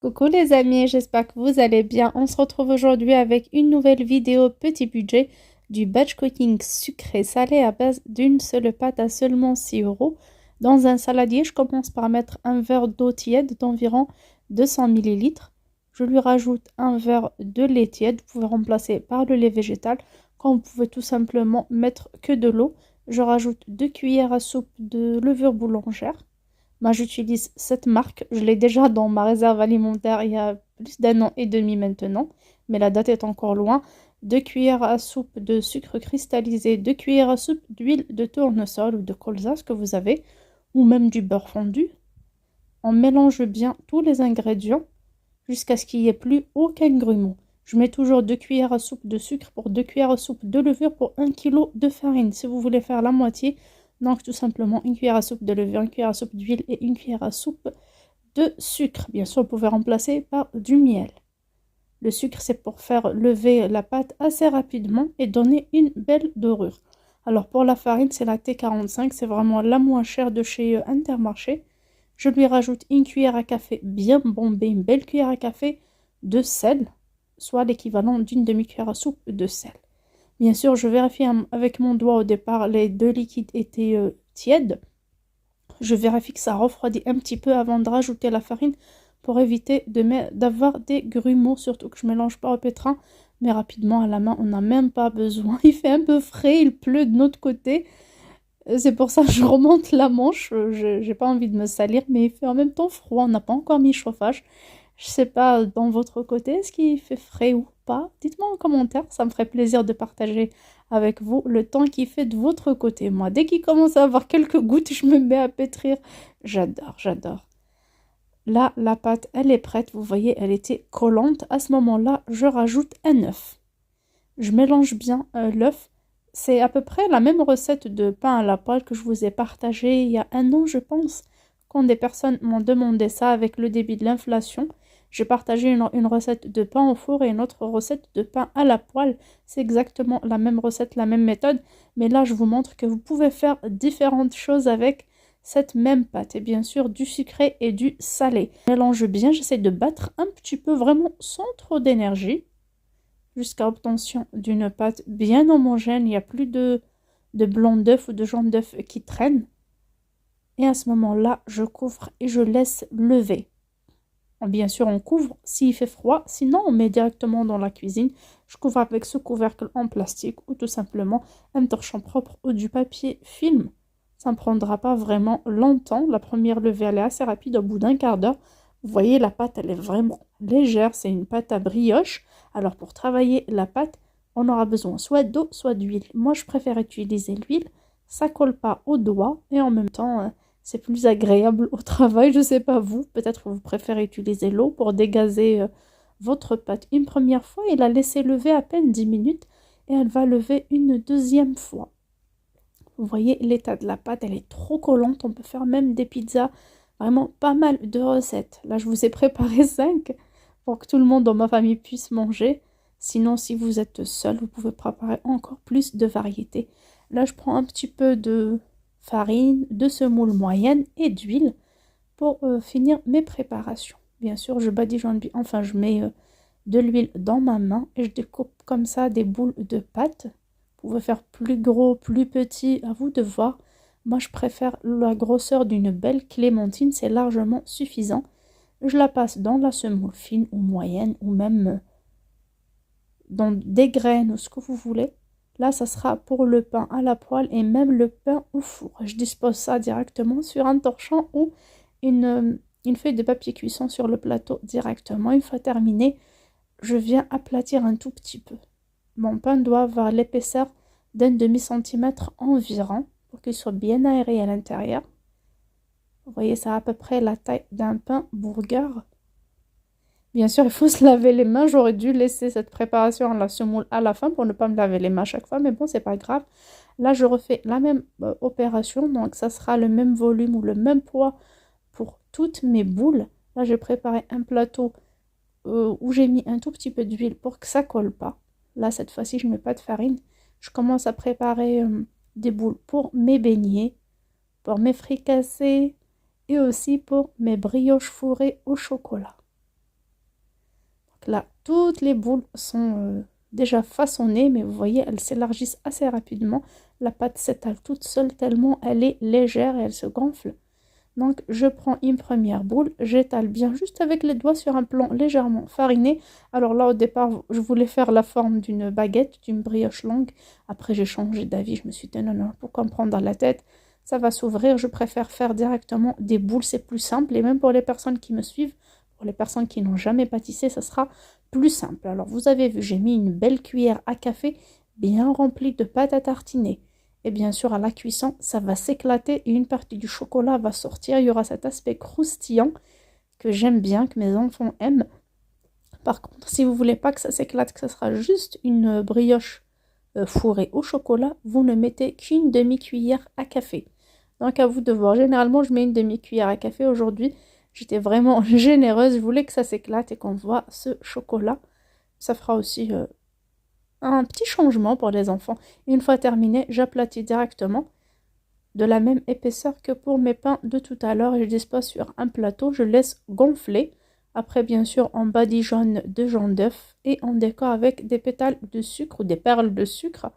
Coucou les amis, j'espère que vous allez bien. On se retrouve aujourd'hui avec une nouvelle vidéo petit budget du batch cooking sucré salé à base d'une seule pâte à seulement 6 euros. Dans un saladier, je commence par mettre un verre d'eau tiède d'environ 200 millilitres. Je lui rajoute un verre de lait tiède, vous pouvez remplacer par le lait végétal. Quand vous pouvez tout simplement mettre que de l'eau, je rajoute 2 cuillères à soupe de levure boulangère. Moi, j'utilise cette marque. Je l'ai déjà dans ma réserve alimentaire il y a plus d'un an et demi maintenant, mais la date est encore loin. 2 cuillères à soupe de sucre cristallisé, 2 cuillères à soupe d'huile de tournesol ou de colza, ce que vous avez, ou même du beurre fondu. On mélange bien tous les ingrédients jusqu'à ce qu'il n'y ait plus aucun grumeau. Je mets toujours 2 cuillères à soupe de sucre pour 2 cuillères à soupe de levure pour 1 kg de farine. Si vous voulez faire la moitié, donc tout simplement une cuillère à soupe de levure, une cuillère à soupe d'huile et une cuillère à soupe de sucre. Bien sûr, vous pouvez remplacer par du miel. Le sucre, c'est pour faire lever la pâte assez rapidement et donner une belle dorure. Alors pour la farine, c'est la T45, c'est vraiment la moins chère de chez Intermarché. Je lui rajoute une cuillère à café bien bombée, une belle cuillère à café de sel, soit l'équivalent d'une demi-cuillère à soupe de sel. Bien sûr, je vérifie avec mon doigt au départ, les deux liquides étaient tièdes. Je vérifie que ça refroidit un petit peu avant de rajouter la farine pour éviter d'avoir des grumeaux, surtout que je ne mélange pas au pétrin, mais rapidement à la main, on n'a même pas besoin. Il fait un peu frais, il pleut de notre côté. C'est pour ça que je remonte la manche. Je n'ai pas envie de me salir, mais il fait en même temps froid. On n'a pas encore mis chauffage. Je sais pas, dans votre côté, est-ce qu'il fait frais ou pas? Dites-moi en commentaire, ça me ferait plaisir de partager avec vous le temps qu'il fait de votre côté. Moi, dès qu'il commence à avoir quelques gouttes, je me mets à pétrir. J'adore, j'adore. Là, la pâte, elle est prête. Vous voyez, elle était collante. À ce moment-là, je rajoute un œuf. Je mélange bien l'œuf. C'est à peu près la même recette de pain à la poêle que je vous ai partagée il y a un an, je pense, quand des personnes m'ont demandé ça avec le début de l'inflation. J'ai partagé une recette de pain au four et une autre recette de pain à la poêle. C'est exactement la même recette, la même méthode. Mais là, je vous montre que vous pouvez faire différentes choses avec cette même pâte. Et bien sûr, du sucré et du salé. Je mélange bien, j'essaie de battre un petit peu vraiment sans trop d'énergie jusqu'à obtention d'une pâte bien homogène. Il n'y a plus de blanc d'œuf ou de jaune d'œuf qui traîne. Et à ce moment-là, je couvre et je laisse lever. Bien sûr, on couvre s'il fait froid, sinon on met directement dans la cuisine. Je couvre avec ce couvercle en plastique ou tout simplement un torchon propre ou du papier film. Ça ne prendra pas vraiment longtemps. La première levée, elle est assez rapide, au bout d'un quart d'heure. Vous voyez, la pâte, elle est vraiment légère. C'est une pâte à brioche. Alors, pour travailler la pâte, on aura besoin soit d'eau, soit d'huile. Moi, je préfère utiliser l'huile. Ça colle pas aux doigts et en même temps, c'est plus agréable au travail. Je sais pas vous, peut-être que vous préférez utiliser l'eau pour dégazer votre pâte une première fois et la laisser lever à peine 10 minutes et elle va lever une deuxième fois. Vous voyez l'état de la pâte, elle est trop collante. On peut faire même des pizzas, vraiment pas mal de recettes. Là, je vous ai préparé 5 pour que tout le monde dans ma famille puisse manger. Sinon, si vous êtes seul, vous pouvez préparer encore plus de variétés. Là, je prends un petit peu de farine, de semoule moyenne et d'huile pour finir mes préparations. Bien sûr, je badigeonne bien, enfin je mets de l'huile dans ma main et je découpe comme ça des boules de pâte. Vous pouvez faire plus gros, plus petit, à vous de voir. Moi, je préfère la grosseur d'une belle clémentine, c'est largement suffisant. Je la passe dans la semoule fine ou moyenne ou même dans des graines ou ce que vous voulez. Là, ça sera pour le pain à la poêle et même le pain au four. Je dispose ça directement sur un torchon ou une feuille de papier cuisson sur le plateau directement. Une fois terminé, je viens aplatir un tout petit peu. Mon pain doit avoir l'épaisseur d'un demi-centimètre environ pour qu'il soit bien aéré à l'intérieur. Vous voyez, ça a à peu près la taille d'un pain burger. Bien sûr, il faut se laver les mains. J'aurais dû laisser cette préparation à la semoule à la fin pour ne pas me laver les mains à chaque fois. Mais bon, c'est pas grave. Là, je refais la même opération. Donc, ça sera le même volume ou le même poids pour toutes mes boules. Là, j'ai préparé un plateau où j'ai mis un tout petit peu d'huile pour que ça colle pas. Là, cette fois-ci, je ne mets pas de farine. Je commence à préparer des boules pour mes beignets, pour mes fricassés et aussi pour mes brioches fourrées au chocolat. Donc là, toutes les boules sont déjà façonnées, mais vous voyez, elles s'élargissent assez rapidement. La pâte s'étale toute seule tellement elle est légère et elle se gonfle. Donc je prends une première boule, j'étale bien juste avec les doigts sur un plan légèrement fariné. Alors là au départ je voulais faire la forme d'une baguette, d'une brioche longue. Après j'ai changé d'avis, je me suis dit non, pourquoi me prendre dans la tête? Ça va s'ouvrir, je préfère faire directement des boules, c'est plus simple. Et même pour les personnes qui me suivent, pour les personnes qui n'ont jamais pâtissé, ça sera plus simple. Alors vous avez vu, j'ai mis une belle cuillère à café bien remplie de pâte à tartiner. Et bien sûr, à la cuisson, ça va s'éclater et une partie du chocolat va sortir. Il y aura cet aspect croustillant que j'aime bien, que mes enfants aiment. Par contre, si vous voulez pas que ça s'éclate, que ça sera juste une brioche fourrée au chocolat, vous ne mettez qu'une demi-cuillère à café. Donc à vous de voir. Généralement, je mets une demi-cuillère à café. Aujourd'hui, j'étais vraiment généreuse. Je voulais que ça s'éclate et qu'on voit ce chocolat. Ça fera aussi un petit changement pour les enfants. Une fois terminé, j'aplatis directement de la même épaisseur que pour mes pains de tout à l'heure et je dispose sur un plateau. Je laisse gonfler. Après, bien sûr, on badigeonne de jaune d'œuf et on décore avec des pétales de sucre ou des perles de sucre.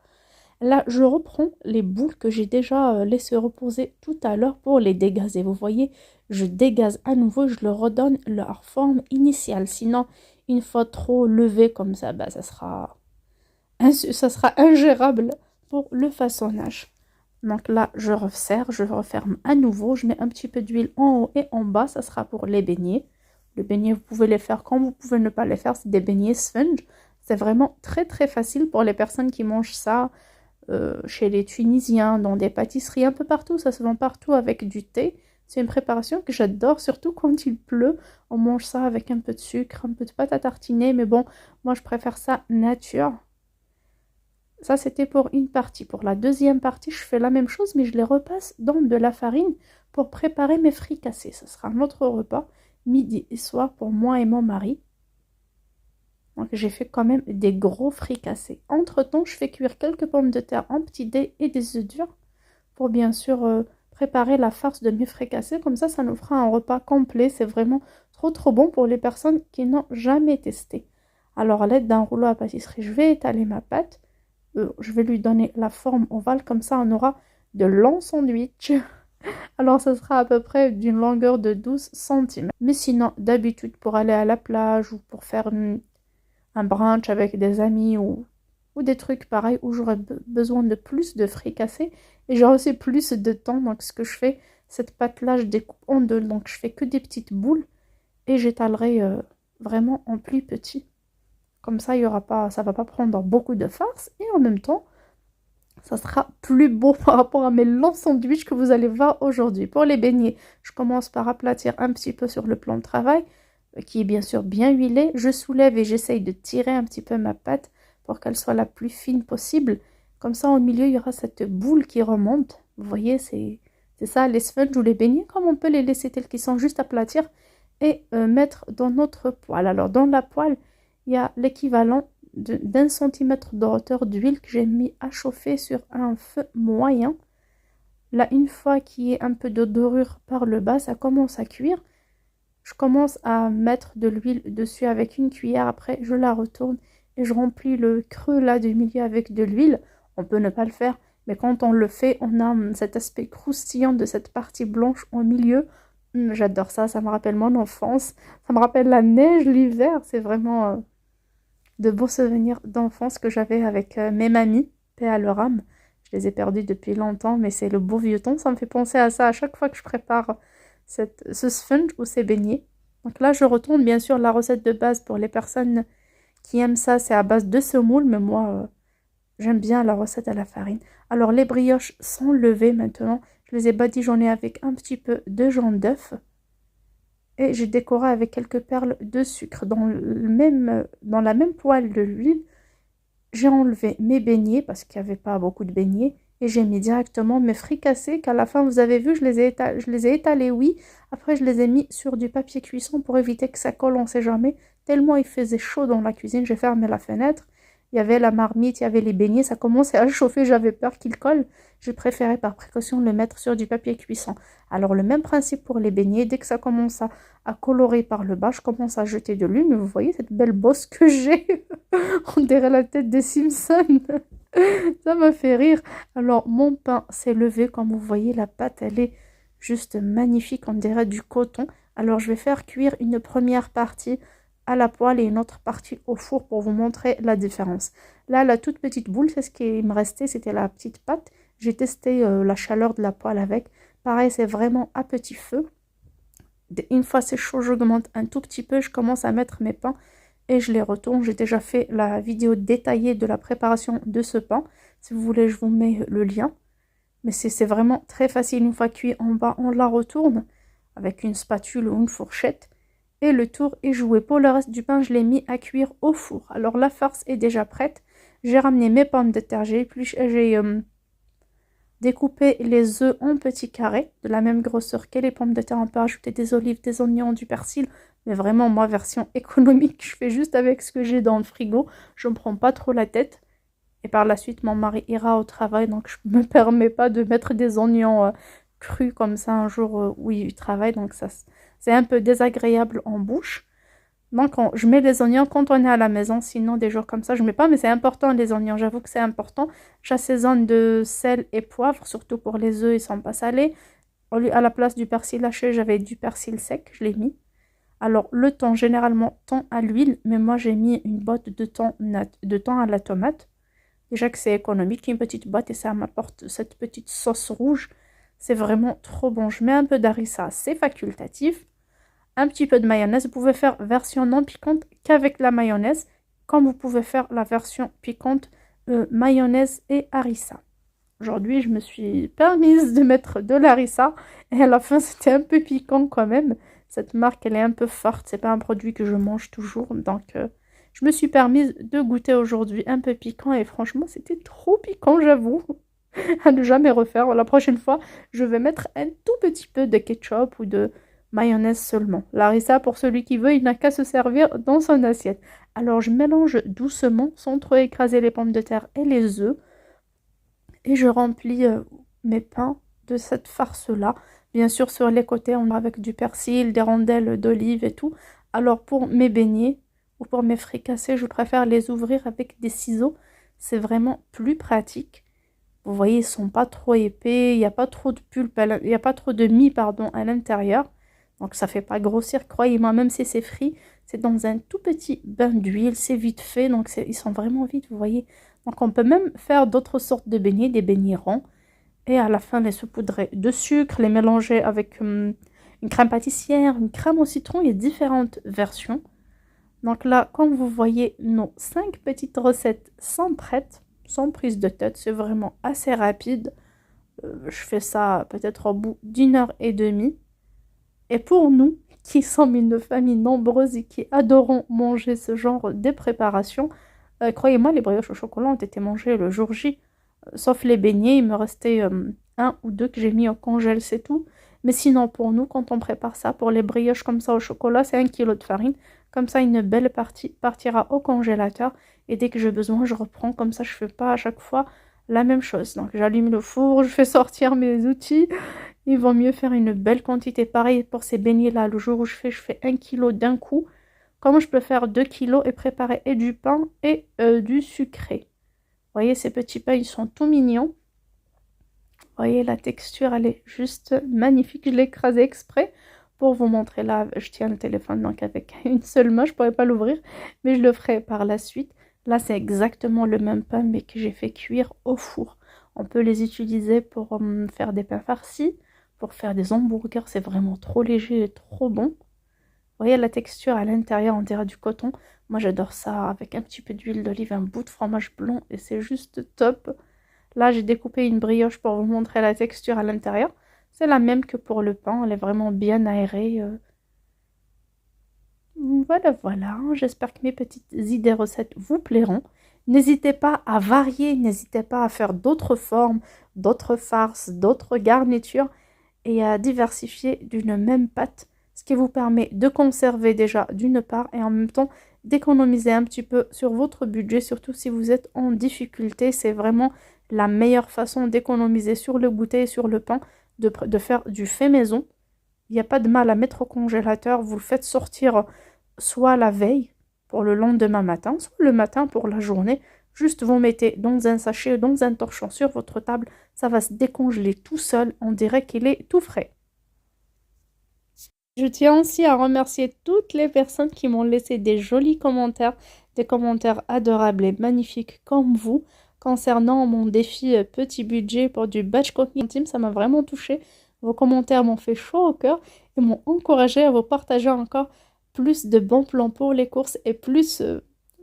Là, je reprends les boules que j'ai déjà laissées reposer tout à l'heure pour les dégazer. Vous voyez, je dégaze à nouveau, je leur redonne leur forme initiale. Sinon, une fois trop levé comme ça, bah, ça sera ingérable pour le façonnage. Donc là, je resserre, je referme à nouveau. Je mets un petit peu d'huile en haut et en bas. Ça sera pour les beignets. Les beignets, vous pouvez les faire quand vous pouvez ne pas les faire. C'est des beignets sponge. C'est vraiment très très facile pour les personnes qui mangent ça chez les Tunisiens, dans des pâtisseries, un peu partout. Ça se vend partout avec du thé. C'est une préparation que j'adore, surtout quand il pleut. On mange ça avec un peu de sucre, un peu de pâte à tartiner. Mais bon, moi je préfère ça nature. Ça, c'était pour une partie. Pour la deuxième partie, je fais la même chose, mais je les repasse dans de la farine pour préparer mes fricassés. Ce sera notre repas, midi et soir, pour moi et mon mari. Donc, j'ai fait quand même des gros fricassés. Entre-temps, je fais cuire quelques pommes de terre en petits dés et des œufs durs pour bien sûr préparer la farce de mes fricassés. Comme ça nous fera un repas complet. C'est vraiment trop bon pour les personnes qui n'ont jamais testé. Alors, à l'aide d'un rouleau à pâtisserie, je vais étaler ma pâte. Je vais lui donner la forme ovale, comme ça on aura de longs sandwichs. Alors ça sera à peu près d'une longueur de 12 cm. Mais sinon, d'habitude, pour aller à la plage ou pour faire un brunch avec des amis ou des trucs pareils où j'aurais besoin de plus de fricassés et j'aurai aussi plus de temps. Donc ce que je fais, cette pâte-là, je découpe en deux. Donc je fais que des petites boules et j'étalerai vraiment en plus petit. Comme ça, ça va pas prendre beaucoup de farce et en même temps, ça sera plus beau par rapport à mes longs sandwichs que vous allez voir aujourd'hui. Pour les beignets, je commence par aplatir un petit peu sur le plan de travail, qui est bien sûr bien huilé. Je soulève et j'essaye de tirer un petit peu ma pâte pour qu'elle soit la plus fine possible. Comme ça, au milieu, il y aura cette boule qui remonte. Vous voyez, c'est ça, les sponges ou les beignets, comme on peut les laisser tels qu'ils sont, juste aplatir et mettre dans notre poêle. Alors, dans la poêle, il y a l'équivalent d'1 centimètre de hauteur d'huile que j'ai mis à chauffer sur un feu moyen. Là, une fois qu'il y ait un peu de dorure par le bas, ça commence à cuire. Je commence à mettre de l'huile dessus avec une cuillère. Après, je la retourne et je remplis le creux là du milieu avec de l'huile. On peut ne pas le faire, mais quand on le fait, on a cet aspect croustillant de cette partie blanche au milieu. J'adore ça, ça me rappelle mon enfance. Ça me rappelle la neige l'hiver. C'est vraiment de beaux souvenirs d'enfance que j'avais avec mes mamies, paix à leur âme. Je les ai perdues depuis longtemps, mais c'est le beau vieux temps. Ça me fait penser à ça à chaque fois que je prépare ce sponge ou ces beignets. Donc là, je retourne bien sûr la recette de base pour les personnes qui aiment ça. C'est à base de semoule, mais moi, j'aime bien la recette à la farine. Alors, les brioches sont levées maintenant. Je les ai badigeonnées avec un petit peu de jaune d'œuf. Et j'ai décoré avec quelques perles de sucre. Dans la même poêle de l'huile, j'ai enlevé mes beignets parce qu'il n'y avait pas beaucoup de beignets. Et j'ai mis directement mes fricassés qu'à la fin, vous avez vu, je les ai étalés, oui. Après, je les ai mis sur du papier cuisson pour éviter que ça colle, on ne sait jamais. Tellement il faisait chaud dans la cuisine, j'ai fermé la fenêtre. Il y avait la marmite, il y avait les beignets, ça commençait à chauffer, j'avais peur qu'ils collent. J'ai préféré par précaution le mettre sur du papier cuisson. Alors le même principe pour les beignets, dès que ça commence à colorer par le bas. Je commence à jeter de l'huile, mais vous voyez cette belle bosse que j'ai. On dirait la tête des Simpsons. Ça m'a fait rire. Alors, mon pain s'est levé. Comme vous voyez, la pâte, elle est juste magnifique. On dirait du coton. Alors, je vais faire cuire une première partie à la poêle et une autre partie au four pour vous montrer la différence. Là, la toute petite boule, c'est ce qui me restait. C'était la petite pâte. J'ai testé la chaleur de la poêle avec. Pareil, c'est vraiment à petit feu. Une fois c'est chaud, j'augmente un tout petit peu. Je commence à mettre mes pains et je les retourne. J'ai déjà fait la vidéo détaillée de la préparation de ce pain. Si vous voulez, je vous mets le lien. Mais c'est vraiment très facile. Une fois cuit en bas, on la retourne avec une spatule ou une fourchette. Et le tour est joué. Pour le reste du pain, je l'ai mis à cuire au four. Alors la farce est déjà prête. J'ai ramené mes pommes de terre. J'ai découpé les œufs en petits carrés, de la même grosseur que les pommes de terre. On peut ajouter des olives, des oignons, du persil. Mais vraiment, moi, version économique, je fais juste avec ce que j'ai dans le frigo. Je ne me prends pas trop la tête. Et par la suite, mon mari ira au travail. Donc, je ne me permets pas de mettre des oignons crus comme ça un jour où il travaille. Donc, ça, c'est un peu désagréable en bouche. Donc, je mets les oignons quand on est à la maison. Sinon, des jours comme ça, je ne mets pas. Mais c'est important, les oignons. J'avoue que c'est important. J'assaisonne de sel et poivre. Surtout pour les œufs, ils ne sont pas salés. À la place du persil haché, j'avais du persil sec. Je l'ai mis. Alors, le thon, généralement, thon à l'huile. Mais moi, j'ai mis une botte de thon à la tomate. Déjà que c'est économique. Une petite boîte et ça m'apporte cette petite sauce rouge. C'est vraiment trop bon. Je mets un peu d'harissa. C'est facultatif. Un petit peu de mayonnaise. Vous pouvez faire version non piquante qu'avec la mayonnaise, comme vous pouvez faire la version piquante mayonnaise et harissa. Aujourd'hui, je me suis permise de mettre de l'harissa et à la fin, c'était un peu piquant quand même. Cette marque, elle est un peu forte. C'est pas un produit que je mange toujours, donc je me suis permise de goûter aujourd'hui un peu piquant et franchement, c'était trop piquant, j'avoue. À ne jamais refaire. La prochaine fois, je vais mettre un tout petit peu de ketchup ou de mayonnaise seulement. Larissa, pour celui qui veut, il n'a qu'à se servir dans son assiette. Alors, je mélange doucement, sans trop écraser les pommes de terre et les œufs. Et je remplis mes pains de cette farce-là. Bien sûr, sur les côtés, on a avec du persil, des rondelles d'olive et tout. Alors, pour mes beignets ou pour mes fricassés, je préfère les ouvrir avec des ciseaux. C'est vraiment plus pratique. Vous voyez, ils ne sont pas trop épais, il n'y a pas trop de pulpe, il n'y a pas trop de mie, pardon, à l'intérieur. Donc ça ne fait pas grossir, croyez-moi, même si c'est frit, c'est dans un tout petit bain d'huile, c'est vite fait, donc ils sont vraiment vite, vous voyez. Donc on peut même faire d'autres sortes de beignets, des beignets ronds, et à la fin les saupoudrer de sucre, les mélanger avec une crème pâtissière, une crème au citron, il y a différentes versions. Donc là, comme vous voyez, nos 5 petites recettes sont prêtes. Sans prise de tête, c'est vraiment assez rapide. Je fais ça peut-être au bout d'1 h 30. Et pour nous, qui sommes une famille nombreuse et qui adorons manger ce genre de préparation, croyez-moi, les brioches au chocolat ont été mangées le jour J. Sauf les beignets, il me restait un ou deux que j'ai mis au congèle, c'est tout. Mais sinon, pour nous, quand on prépare ça, pour les brioches comme ça au chocolat, c'est 1 kg de farine. Comme ça, une belle partie partira au congélateur. Et dès que j'ai besoin, je reprends. Comme ça, je ne fais pas à chaque fois la même chose. Donc, j'allume le four, je fais sortir mes outils. Il vaut mieux faire une belle quantité. Pareil pour ces beignets-là. Le jour où je fais 1 kg d'un coup. Comment je peux faire 2 kg et préparer et du pain et du sucré. Vous voyez, ces petits pains, ils sont tout mignons. Vous voyez, la texture, elle est juste magnifique. Je l'ai écrasé exprès pour vous montrer. Là, je tiens le téléphone, donc avec une seule main, je ne pourrais pas l'ouvrir. Mais je le ferai par la suite. Là, c'est exactement le même pain, mais que j'ai fait cuire au four. On peut les utiliser pour faire des pains farcis, pour faire des hamburgers. C'est vraiment trop léger et trop bon. Vous voyez la texture à l'intérieur, on dirait du coton. Moi, j'adore ça avec un petit peu d'huile d'olive, un bout de fromage blanc et c'est juste top. Là, j'ai découpé une brioche pour vous montrer la texture à l'intérieur. C'est la même que pour le pain, elle est vraiment bien aérée. Voilà. J'espère que mes petites idées recettes vous plairont. N'hésitez pas à varier, n'hésitez pas à faire d'autres formes, d'autres farces, d'autres garnitures et à diversifier d'une même pâte. Ce qui vous permet de conserver déjà d'une part et en même temps d'économiser un petit peu sur votre budget, surtout si vous êtes en difficulté. C'est vraiment la meilleure façon d'économiser sur le goûter et sur le pain, de faire du fait maison. Il n'y a pas de mal à mettre au congélateur. Vous le faites sortir soit la veille pour le lendemain matin, soit le matin pour la journée. Juste vous mettez dans un sachet, dans un torchon sur votre table. Ça va se décongeler tout seul. On dirait qu'il est tout frais. Je tiens aussi à remercier toutes les personnes qui m'ont laissé des jolis commentaires, des commentaires adorables et magnifiques comme vous, concernant mon défi petit budget pour du batch cooking intime. Ça m'a vraiment touchée. Vos commentaires m'ont fait chaud au cœur et m'ont encouragé à vous partager encore plus de bons plans pour les courses et plus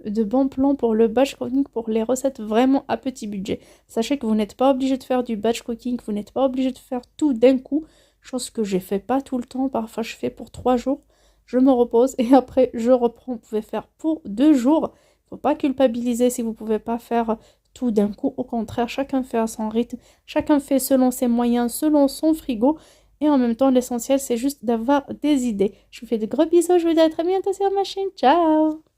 de bons plans pour le batch cooking, pour les recettes vraiment à petit budget. Sachez que vous n'êtes pas obligé de faire du batch cooking, vous n'êtes pas obligé de faire tout d'un coup. Chose que je fais pas tout le temps. Parfois, je fais pour 3 jours. Je me repose et après, je reprends. Vous pouvez faire pour 2 jours. Faut pas culpabiliser si vous pouvez pas faire tout d'un coup. Au contraire, chacun fait à son rythme. Chacun fait selon ses moyens, selon son frigo. Et en même temps, l'essentiel, c'est juste d'avoir des idées. Je vous fais de gros bisous. Je vous dis à très bientôt sur ma chaîne. Ciao!